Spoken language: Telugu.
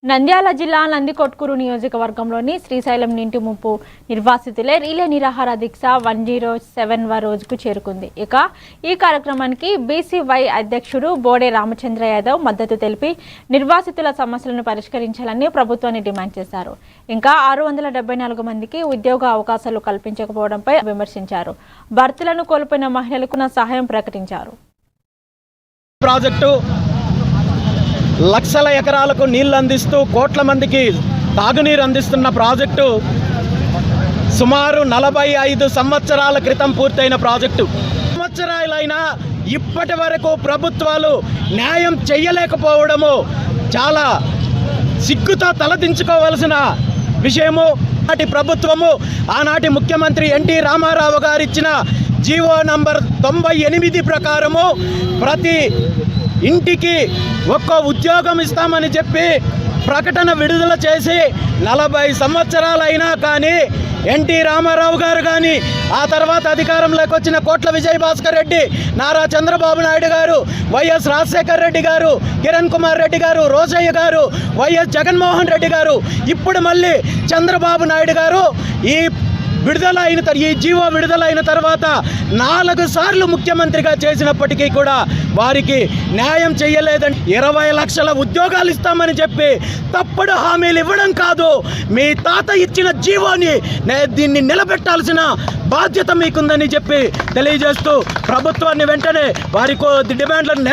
నంద్యాల జిల్లా నందికొట్కూరు నియోజకవర్గంలోని శ్రీశైలం నింటి ముప్పు నిర్వాసితులే రీలే నిరాహార దీక్ష 107వ రోజుకు చేరుకుంది. ఇక ఈ కార్యక్రమానికి బీసీవై అధ్యక్షుడు బోడే రామచంద్ర యాదవ్ మద్దతు తెలిపి నిర్వాసితుల సమస్యలను పరిష్కరించాలని ప్రభుత్వాన్ని డిమాండ్ చేశారు. ఇంకా 674 మందికి ఉద్యోగ అవకాశాలు కల్పించకపోవడంపై విమర్శించారు. భర్తలను కోల్పోయిన మహిళలకు సహాయం ప్రకటించారు. లక్షల ఎకరాలకు నీళ్లు అందిస్తూ కోట్ల మందికి తాగునీరు అందిస్తున్న ప్రాజెక్టు సుమారు 45 సంవత్సరాల క్రితం పూర్తయిన ప్రాజెక్టు. సంవత్సరాలైనా ఇప్పటి వరకు ప్రభుత్వాలు న్యాయం చేయలేకపోవడము చాలా సిగ్గుతో తలదించుకోవాల్సిన విషయము. ఆనాటి ప్రభుత్వము, ఆనాటి ముఖ్యమంత్రి ఎన్టీ రామారావు గారు ఇచ్చిన జీవో నంబర్ 98 ప్రకారము ప్రతి ఇంటికి ఒక్క ఉద్యోగం ఇస్తామని చెప్పి ప్రకటన విడుదల చేసి 40 సంవత్సరాలైనా కానీ ఎన్టీ రామారావు గారు కానీ, ఆ తర్వాత అధికారంలోకి వచ్చిన కోట్ల విజయభాస్కర్ రెడ్డి, నారా చంద్రబాబు నాయుడు గారు, వైఎస్ రాజశేఖర్ రెడ్డి గారు, కిరణ్ కుమార్ రెడ్డి గారు, రోజయ్య గారు, వైఎస్ జగన్మోహన్ రెడ్డి గారు, ఇప్పుడు మళ్ళీ చంద్రబాబు నాయుడు గారు ఈ జీవో విడుదలైన తర్వాత 4 సార్లు ముఖ్యమంత్రిగా చేసినప్పటికీ కూడా వారికి న్యాయం చేయలేదని 20 లక్షల ఉద్యోగాలు ఇస్తామని చెప్పి తప్పుడు హామీలు ఇవ్వడం కాదు, మీ తాత ఇచ్చిన జీవోని దీన్ని నిలబెట్టాల్సిన బాధ్యత మీకుందని చెప్పి తెలియజేస్తూ ప్రభుత్వాన్ని వెంటనే వారి డిమాండ్లను